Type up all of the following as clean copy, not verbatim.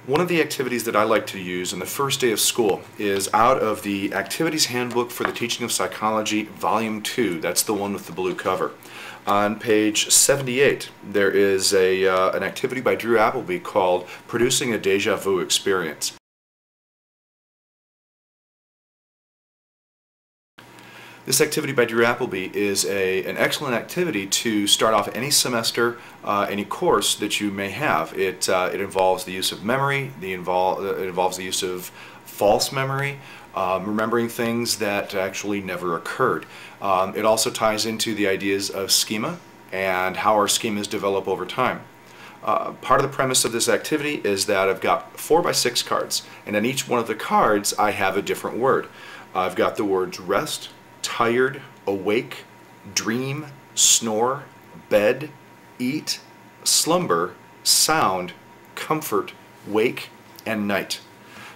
One of the activities that I like to use on the first day of school is out of the Activities Handbook for the Teaching of Psychology, Volume 2. That's the one with the blue cover. On page 78, there is an activity by Drew Appleby called Producing a Deja Vu Experience. This activity by Drew Appleby is an excellent activity to start off any semester, any course that you may have. It involves the use of memory, it involves the use of false memory, remembering things that actually never occurred. It also ties into the ideas of schema and how our schemas develop over time. Part of the premise of this activity is that I've got 4 by 6 cards, and on each one of the cards I have a different word. I've got the words rest, tired, awake, dream, snore, bed, eat, slumber, sound, comfort, wake, and night.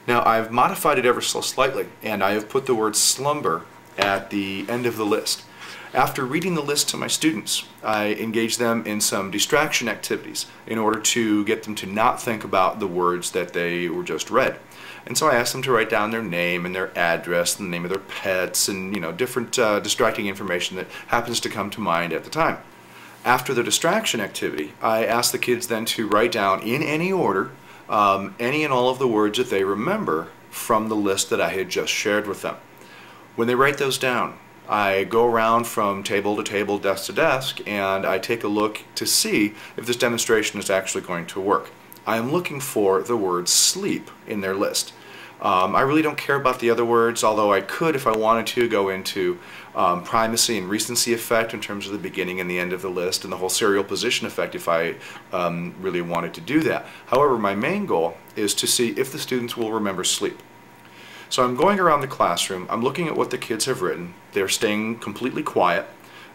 Now I've modified it ever so slightly, and I have put the word slumber at the end of the list. After reading the list to my students, I engage them in some distraction activities in order to get them to not think about the words that they were just read. And so I asked them to write down their name and their address and the name of their pets and different distracting information that happens to come to mind at the time. After the distraction activity, I asked the kids then to write down in any order any and all of the words that they remember from the list that I had just shared with them. When they write those down, I go around from table to table, desk to desk, and I take a look to see if this demonstration is actually going to work. I am looking for the word sleep in their list. I really don't care about the other words, although I could, if I wanted to, go into primacy and recency effect in terms of the beginning and the end of the list, and the whole serial position effect if I really wanted to do that. However, my main goal is to see if the students will remember sleep. So I'm going around the classroom, I'm looking at what the kids have written. They're staying completely quiet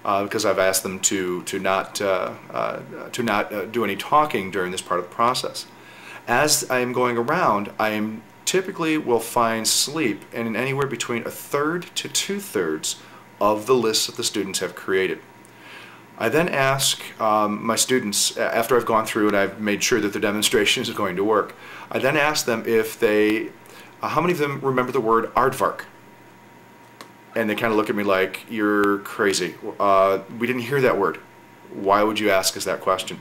because I've asked them to not do any talking during this part of the process. As I am going around, I typically will find sleep in anywhere between 1/3 to 2/3 of the lists that the students have created. I then ask my students, after I've gone through and I've made sure that the demonstration is going to work, I then ask them if how many of them remember the word aardvark? And they kind of look at me like, you're crazy. We didn't hear that word. Why would you ask us that question?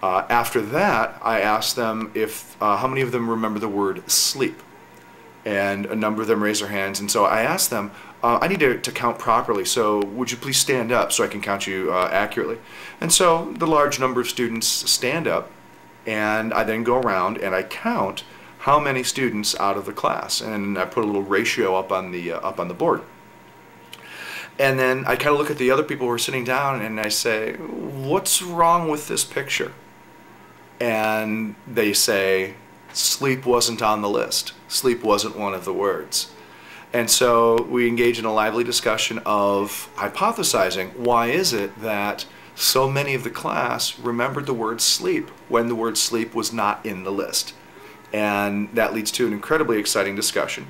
After that, I ask them if how many of them remember the word sleep. And a number of them raise their hands. And so I ask them, I need to count properly, so would you please stand up so I can count you accurately? And so the large number of students stand up, and I then go around and I count how many students out of the class, and I put a little ratio up on the board. And then I kind of look at the other people who are sitting down and I say, what's wrong with this picture? And they say, sleep wasn't on the list. Sleep wasn't one of the words. And so we engage in a lively discussion of hypothesizing, why is it that so many of the class remembered the word sleep when the word sleep was not in the list? And that leads to an incredibly exciting discussion.